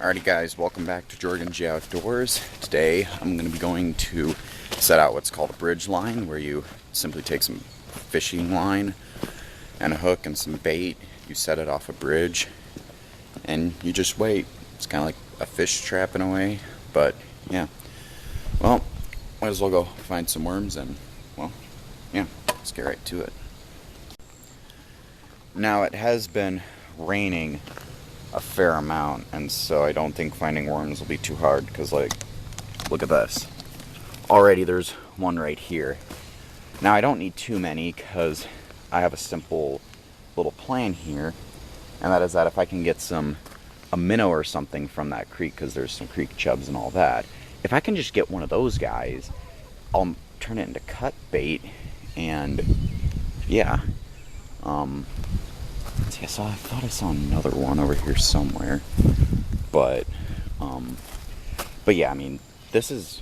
Alrighty guys, welcome back to Jorgen G Outdoors. Today I'm going to be going to set out what's called a bridge line, where you simply take some fishing line and a hook and some bait, you set it off a bridge, and you just wait. It's kind of like a fish trap in a way, but yeah. Well, might as well go find some worms and, well, yeah, let's get right to it. Now it has been raining a fair amount, and so I don't think finding worms will be too hard, because like, look at this. Already there's one right here. Now I don't need too many because I have a simple little plan here, and that is that if I can get a minnow or something from that creek, because there's some creek chubs and all that, if I can just get one of those guys, I'll turn it into cut bait, and yeah. So I thought I saw another one over here somewhere, but yeah, I mean, this is,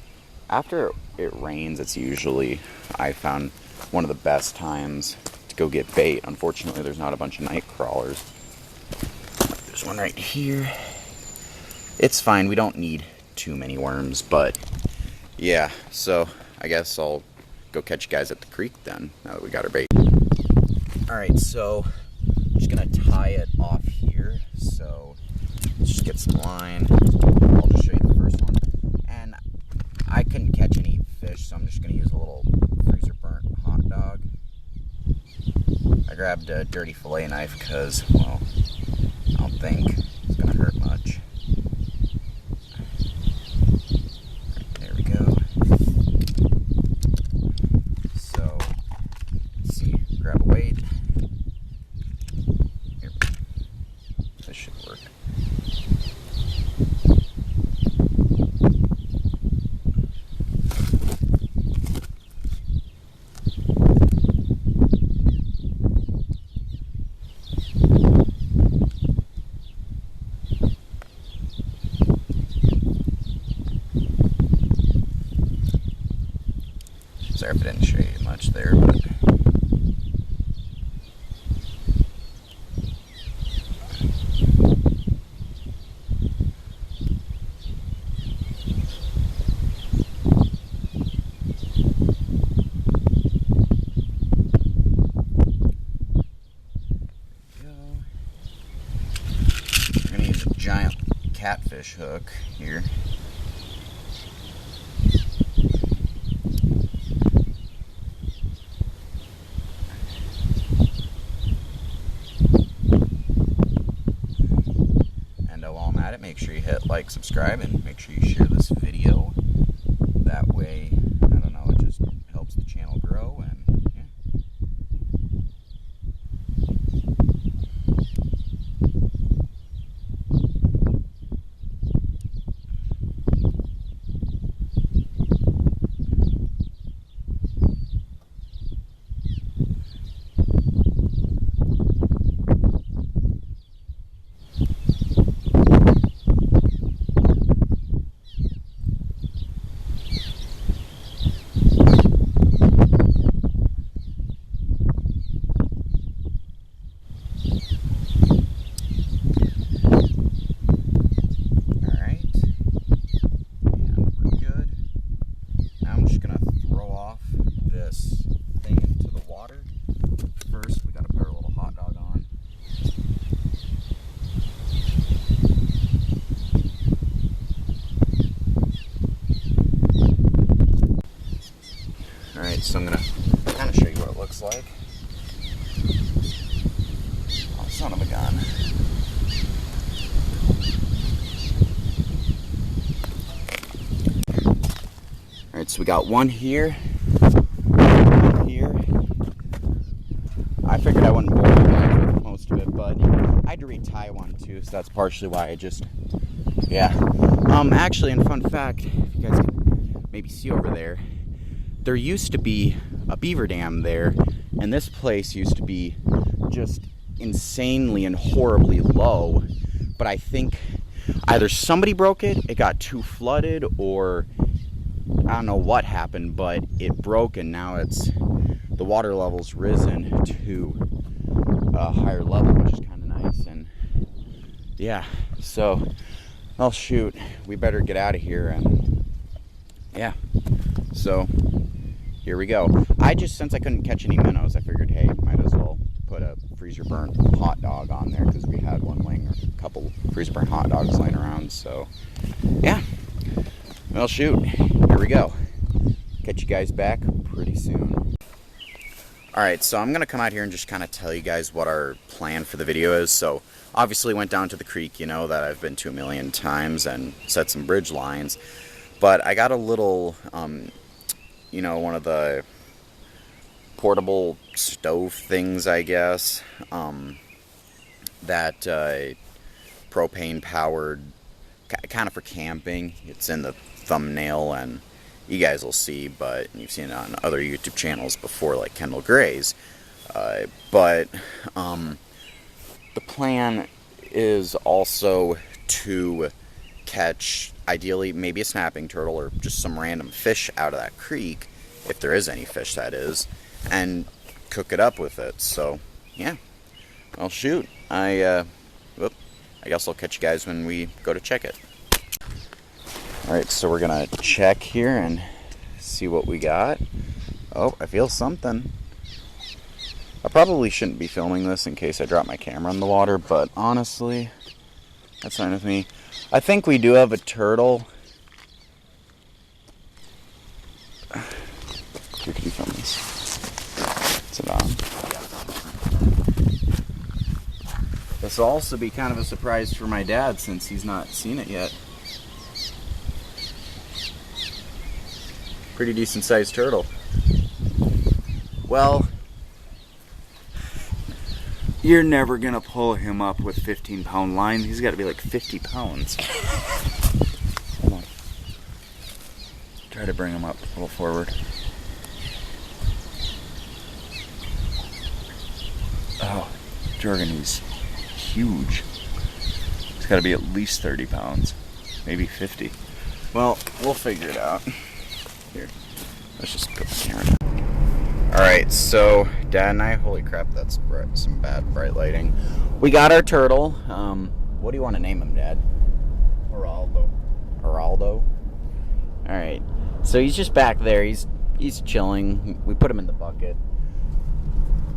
after it rains, it's usually, I found, one of the best times to go get bait. Unfortunately, there's not a bunch of night crawlers. There's one right here. It's fine, we don't need too many worms, but yeah, so I guess I'll go catch you guys at the creek then, now that we got our bait. Alright, so I'm just gonna tie it off here, so let's just get some line. I'll just show you the first one. And I couldn't catch any fish, so I'm just gonna use a little freezer burnt hot dog. I grabbed a dirty fillet knife because, well, I don't think it's gonna hurt much. There we go. So, let's see, grab a weight. This should work. Sorry if I didn't show you much there, but we're gonna use a giant catfish hook here. Make sure you hit like, subscribe, and make sure you share this video. That way, I don't know, it just helps the channel grow, and yeah. Thing into the water. First, we gotta put our little hot dog on. Alright, so I'm gonna kind of show you what it looks like. Oh, son of a gun. Alright, so we got one here. I figured I wouldn't bore you guys with most of it, but I had to retie one too, so that's partially why I just, yeah. Actually, and fun fact, if you guys can maybe see over there used to be a beaver dam there, and this place used to be just insanely and horribly low, but I think either somebody broke it, it got too flooded, or I don't know what happened, but it broke, and now the water level's risen to a higher level, which is kind of nice. And yeah, so Well, shoot, we better get out of here, and yeah, so here we go. Since I couldn't catch any minnows, I figured, hey, might as well put a freezer burnt hot dog on there, because we had one laying, or a couple freezer burnt hot dogs laying around. So yeah, well, shoot, here we go. Catch you guys back pretty soon. Alright, so I'm gonna come out here and just kind of tell you guys what our plan for the video is. So obviously went down to the creek, you know, that I've been to a million times, and set some bridge lines. But I got a little you know, one of the portable stove things, I guess, that propane powered, kind of for camping. It's in the thumbnail, and you guys will see, but you've seen it on other YouTube channels before, like Kendall Gray's. But the plan is also to catch, ideally, maybe a snapping turtle or just some random fish out of that creek, if there is any fish, that is, and cook it up with it. So yeah, well, shoot, I guess I'll catch you guys when we go to check it. Alright, so we're gonna check here and see what we got. Oh, I feel something. I probably shouldn't be filming this in case I drop my camera in the water, but honestly, that's fine with me. I think we do have a turtle. Here, can you film this? Is it on? This will also be kind of a surprise for my dad, since he's not seen it yet. Pretty decent sized turtle. Well, you're never gonna pull him up with 15-pound line. He's got to be like 50 pounds. Hold on. Try to bring him up a little forward. Oh, Jorgen, he's huge. He's got to be at least 30 pounds, maybe 50. Well, we'll figure it out. Here, let's just put the camera down. Alright, so Dad and I, holy crap, that's some bad bright lighting. We got our turtle. What do you want to name him, Dad? Geraldo. Geraldo? Alright, so he's just back there. He's chilling. We put him in the bucket.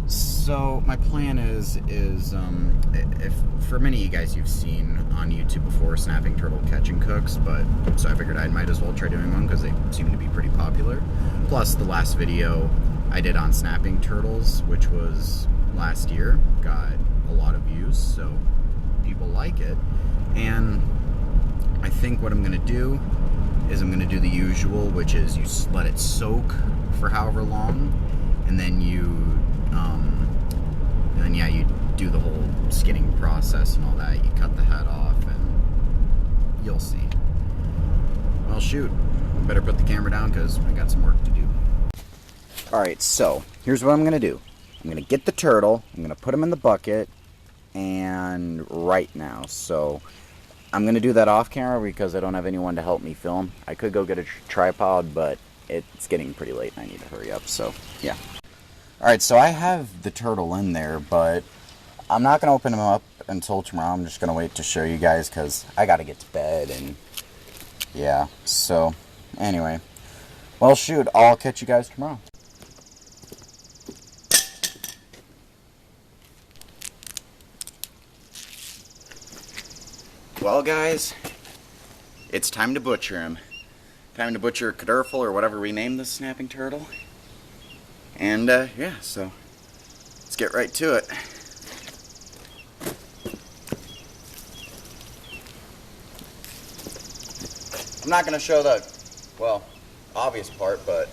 So my plan is if for many of you guys, you've seen on YouTube before snapping turtle catch and cooks, but so I figured I might as well try doing one because they seem to be pretty popular. Plus the last video I did on snapping turtles, which was last year, got a lot of views, so people like it. And I think what I'm gonna do is I'm gonna do the usual, which is you let it soak for however long, and then you do the whole skinning process and all that. You cut the head off, and you'll see. Well, shoot, better put the camera down because I got some work to do. Alright, so here's what I'm gonna do. I'm gonna get the turtle, I'm gonna put him in the bucket, and right now. So I'm gonna do that off camera because I don't have anyone to help me film. I could go get a tripod, but it's getting pretty late and I need to hurry up, so yeah. Alright, so I have the turtle in there, but I'm not going to open him up until tomorrow. I'm just going to wait to show you guys because I got to get to bed, and yeah, so anyway. Well, shoot, I'll catch you guys tomorrow. Well, guys, it's time to butcher him. Time to butcher Cadurful, or whatever we named this snapping turtle. And, yeah, so let's get right to it. I'm not going to show the, well, obvious part, but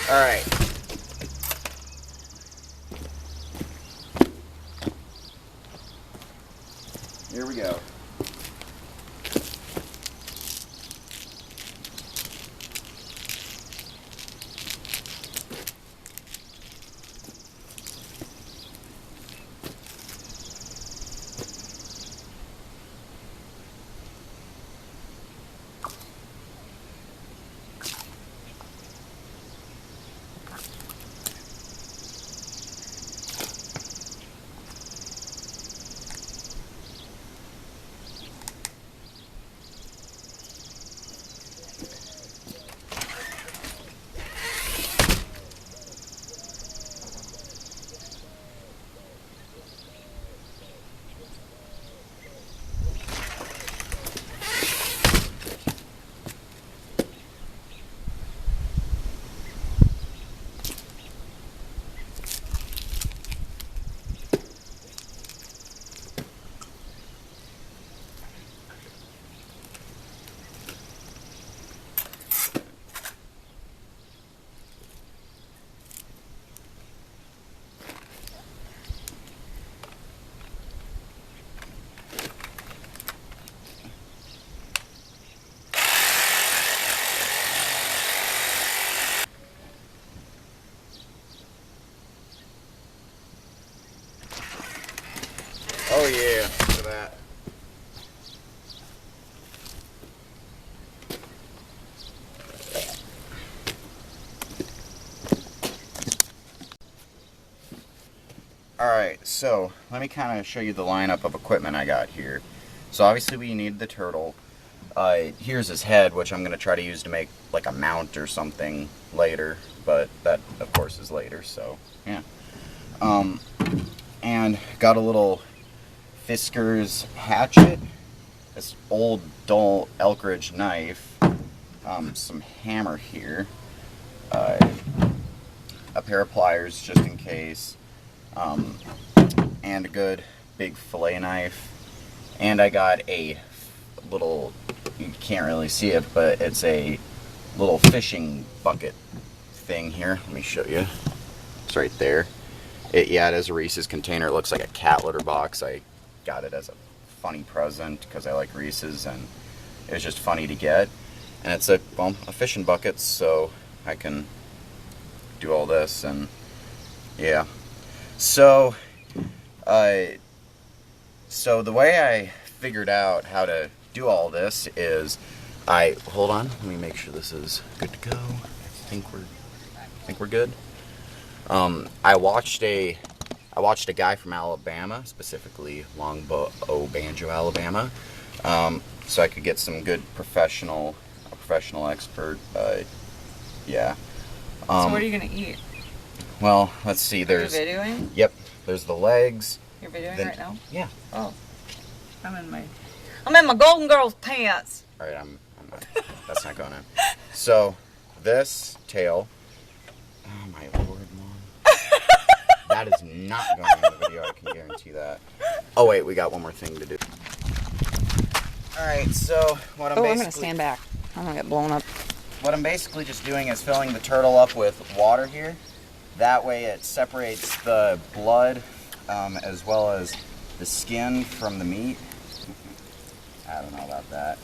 all right. Here we go. Oh yeah, look at that. Alright, so let me kind of show you the lineup of equipment I got here. So obviously we need the turtle. Here's his head, which I'm going to try to use to make like a mount or something later, but that of course is later, so yeah. And got a little Fisker's hatchet, this old dull Elkridge knife, some hammer here, a pair of pliers just in case, and a good big fillet knife, and I got a little, you can't really see it, but it's a little fishing bucket thing here. Let me show you. It's right there. It is a Reese's container. It looks like a cat litter box. I got it as a funny present because I like Reese's and it was just funny to get. And it's a fishing bucket, so I can do all this, and yeah. So the way I figured out how to do all this is hold on, let me make sure this is good to go. I think we're good. I watched a guy from Alabama, specifically Longbow Banjo, Alabama, so I could get some good professional expert. Yeah. So what are you gonna eat? Well, let's see. Are you videoing? Yep. There's the legs. You're videoing right now? Yeah. Oh. I'm in my Golden Girls pants. All right. I'm not. That's not going in. So this tail. Oh my lord, Mom. That is not going in the video. I can guarantee that. Oh wait, we got one more thing to do. All right. So what I'm gonna stand back. I'm gonna get blown up. What I'm basically just doing is filling the turtle up with water here. That way it separates the blood as well as the skin from the meat. I don't know about that.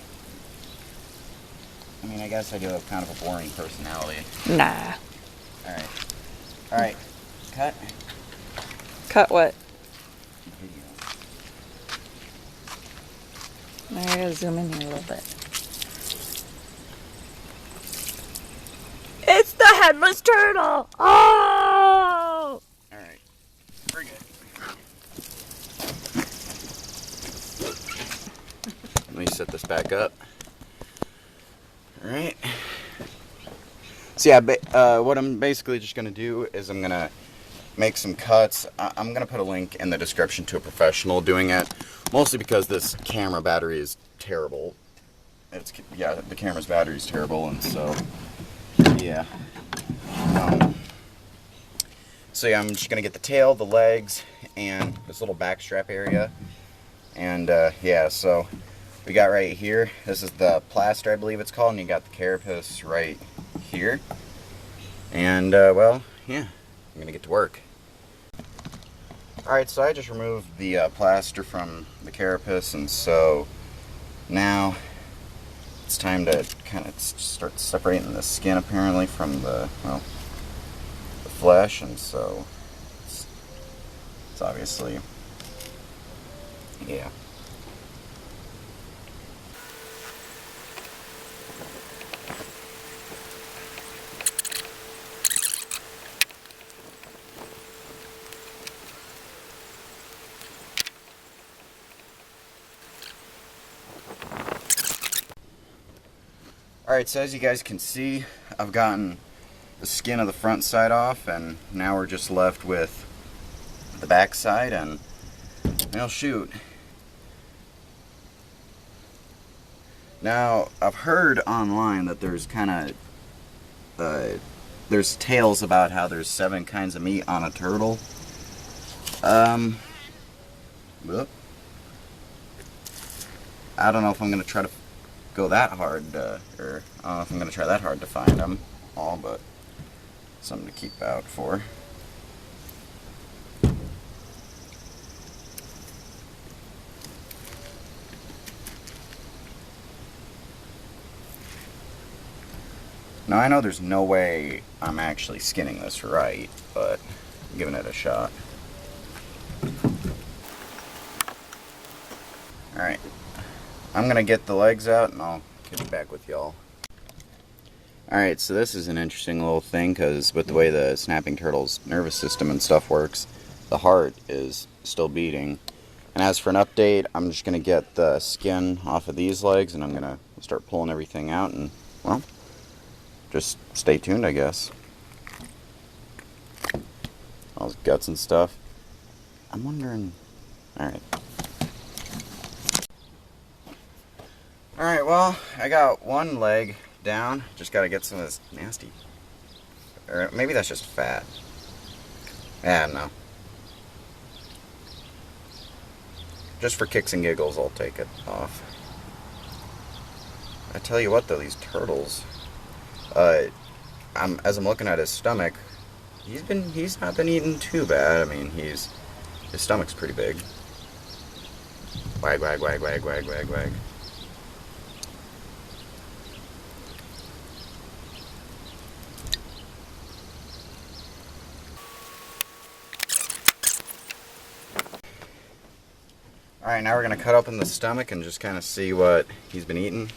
I mean, I guess I do have kind of a boring personality. Nah. Alright. Cut. Cut what? Video. I gotta zoom in here a little bit. It's the headless turtle! Oh! Alright. We're good. Let me set this back up. Alright. So yeah, what I'm basically just going to do is I'm going to make some cuts. I'm going to put a link in the description to a professional doing it. Mostly because this camera battery is terrible. The camera's battery is terrible, and so... yeah. So yeah, I'm just gonna get the tail, the legs, and this little backstrap area. And yeah, so we got right here. This is the plaster, I believe it's called, and you got the carapace right here. And well, yeah, I'm gonna get to work. Alright, so I just removed the plaster from the carapace, and so now it's time to kind of start separating the skin apparently from the flesh, and so it's obviously, yeah. Alright, so as you guys can see, I've gotten the skin of the front side off, and now we're just left with the back side, and well, shoot. Now, I've heard online that there's kind of, there's tales about how there's 7 kinds of meat on a turtle. Whoop. I don't know if I'm going to try to go that hard, or I don't know if I'm going to try that hard to find them all, but something to keep out for. Now I know there's no way I'm actually skinning this right, but I'm giving it a shot. Alright, I'm gonna get the legs out and I'll get back with y'all. Alright, so this is an interesting little thing because with the way the snapping turtle's nervous system and stuff works, the heart is still beating. And as for an update, I'm just gonna get the skin off of these legs and I'm gonna start pulling everything out and, well, just stay tuned, I guess. All his guts and stuff. I'm wondering... Alright. Alright, well, I got one leg down. Just gotta get some of this nasty... Or maybe that's just fat. I don't know. Just for kicks and giggles, I'll take it off. I tell you what, though, these turtles... as I'm looking at his stomach, he's not been eating too bad. I mean, his stomach's pretty big. Wag, wag, wag, wag, wag, wag, wag. Alright, now we're going to cut open the stomach and just kind of see what he's been eating.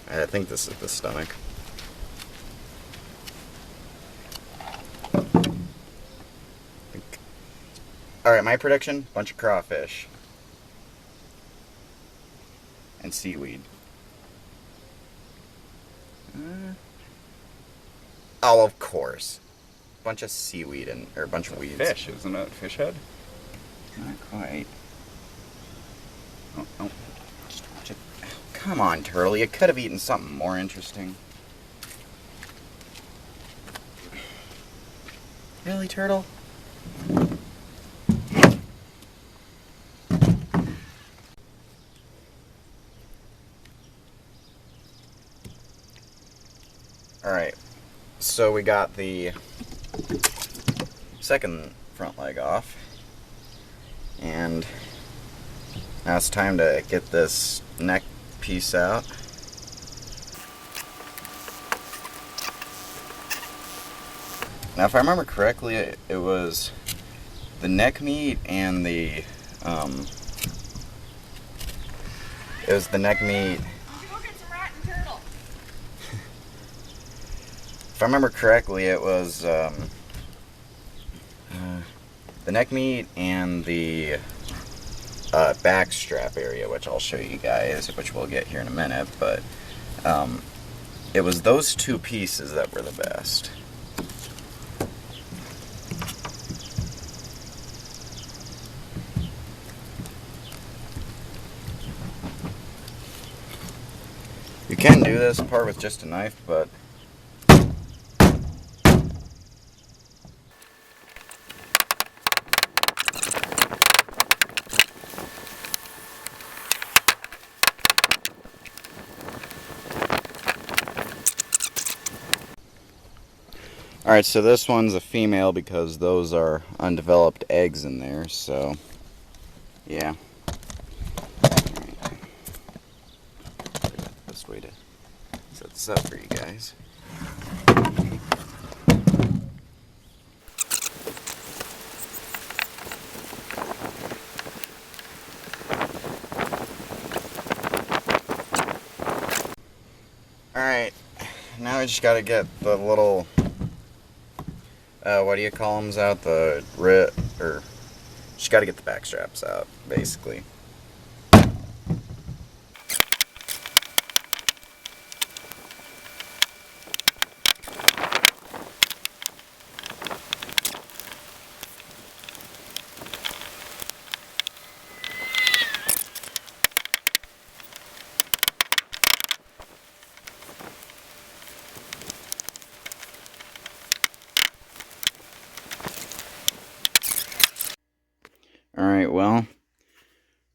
I think this is the stomach. Alright, my prediction, bunch of crawfish. And seaweed. Oh, of course. Bunch of seaweed or a bunch of weeds. Fish, isn't it? Fish head? Not quite. Oh. Just watch it. Oh, come on, turtle. You could have eaten something more interesting. Really, turtle? Alright. So we got the second front leg off. And now it's time to get this neck piece out. Now, if I remember correctly, it was the neck meat and the, it was the neck meat. Go get some rotten turtle. If I remember correctly, it was, the neck meat and the back strap area, which I'll show you guys, which we'll get here in a minute, but it was those two pieces that were the best. You can do this part with just a knife, but alright, so this one's a female because those are undeveloped eggs in there, so yeah. Best way to set this up for you guys. Alright, now we just gotta get the little what do you call them out? Or just gotta get the back straps out, basically. Alright, well,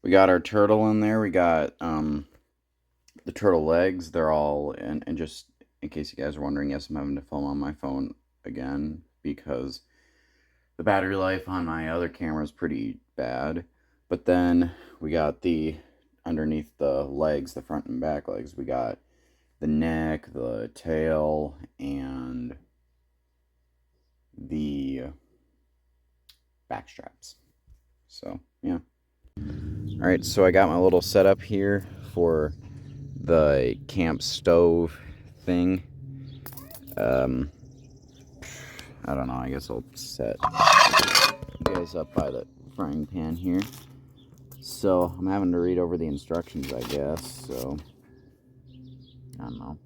we got our turtle in there. We got the turtle legs. They're all in, and just in case you guys are wondering, yes, I'm having to film on my phone again because the battery life on my other camera is pretty bad. But then we got the underneath the legs, the front and back legs, we got the neck, the tail, and the back straps. So, yeah. Alright, so I got my little setup here for the camp stove thing. I don't know, I guess I'll set you guys up by the frying pan here. So, I'm having to read over the instructions, I guess, so I don't know.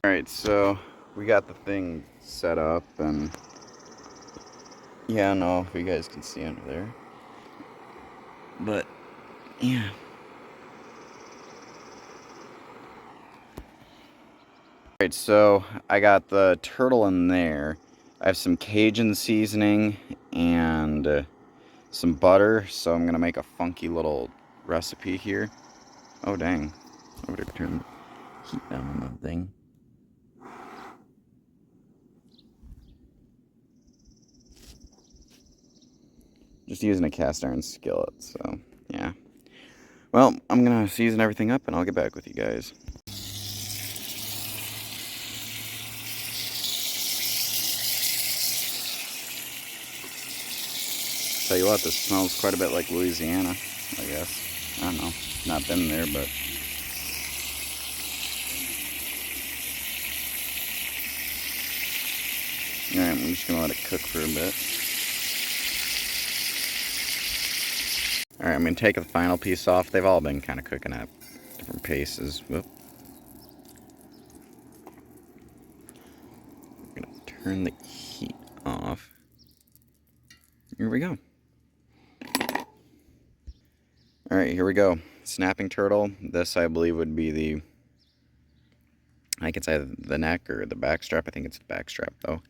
Alright, so we got the thing set up, and yeah, I don't know if you guys can see under there, but yeah. Alright, so I got the turtle in there. I have some Cajun seasoning and some butter, so I'm gonna make a funky little recipe here. Oh dang, I would have turned the heat down on that thing. Just using a cast iron skillet, so yeah. Well, I'm gonna season everything up and I'll get back with you guys. Tell you what, this smells quite a bit like Louisiana, I guess. I don't know, not been there, but alright, I'm just gonna let it cook for a bit. Alright, I'm gonna take the final piece off. They've all been kind of cooking at different paces. Whoop. I'm gonna turn the heat off. Here we go. Alright, here we go. Snapping turtle. This, I believe, would be the... I think it's either the neck or the back strap. I think it's the back strap, though.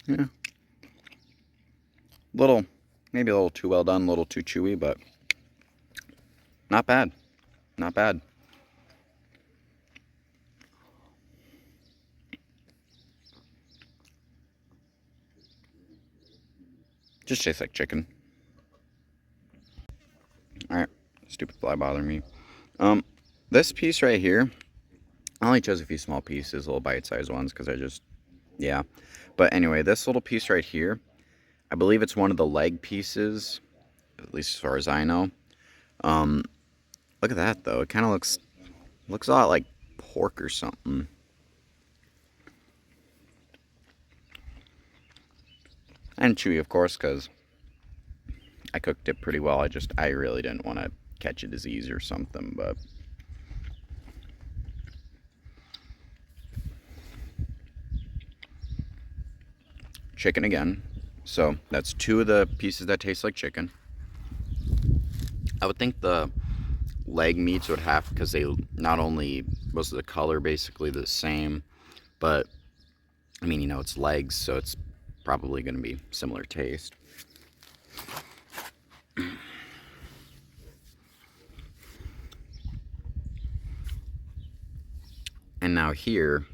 Yeah. Maybe a little too well done, a little too chewy, but not bad. Not bad. Just tastes like chicken. Alright, stupid fly bothering me. This piece right here, I only chose a few small pieces, little bite-sized ones, because I just, yeah. But anyway, this little piece right here, I believe it's one of the leg pieces, at least as far as I know. Look at that, though. It kind of looks a lot like pork or something. And chewy, of course, because I cooked it pretty well. I really didn't want to catch a disease or something, but... Chicken again. So, that's two of the pieces that taste like chicken. I would think the leg meats would have, because they not only, most of the color basically the same, but, I mean, you know, it's legs, so it's probably going to be similar taste. And now here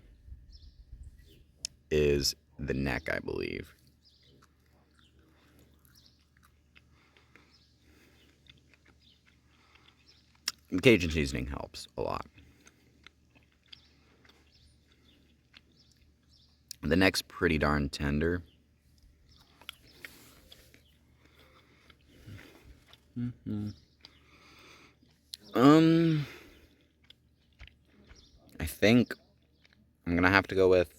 is the neck, I believe. Cajun seasoning helps a lot. The neck's pretty darn tender. I think I'm gonna have to go with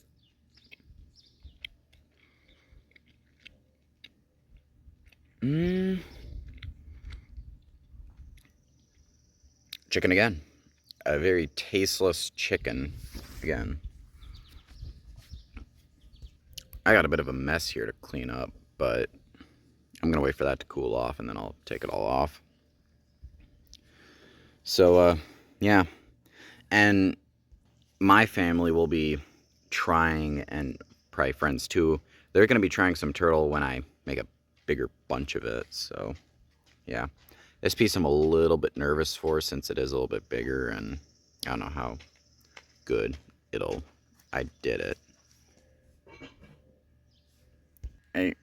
chicken again. A very tasteless chicken again. I got a bit of a mess here to clean up, but I'm gonna wait for that to cool off and then I'll take it all off. So, yeah. And my family will be trying, and probably friends too, they're going to be trying some turtle when I make a bigger bunch of it. So, yeah. This piece I'm a little bit nervous for since it is a little bit bigger, and I don't know how good I did it. Hey.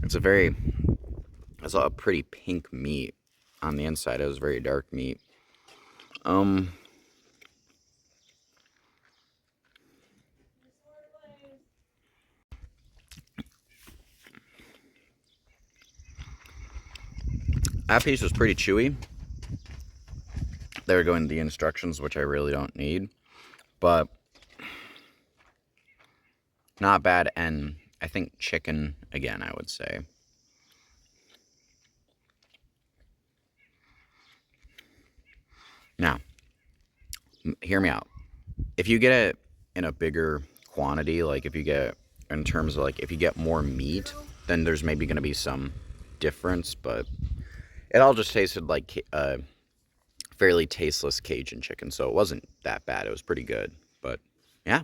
It's a pretty pink meat on the inside. It was very dark meat. That piece was pretty chewy. There going the instructions, which I really don't need, but not bad. And I think chicken again, I would say. Now, hear me out. If you get it in a bigger quantity, like if you get in terms of like if you get more meat, then there's maybe going to be some difference, but it all just tasted like fairly tasteless Cajun chicken, so it wasn't that bad. It was pretty good, but yeah.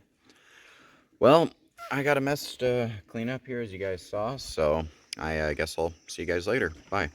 Well, I got a mess to clean up here, as you guys saw, so I guess I'll see you guys later. Bye.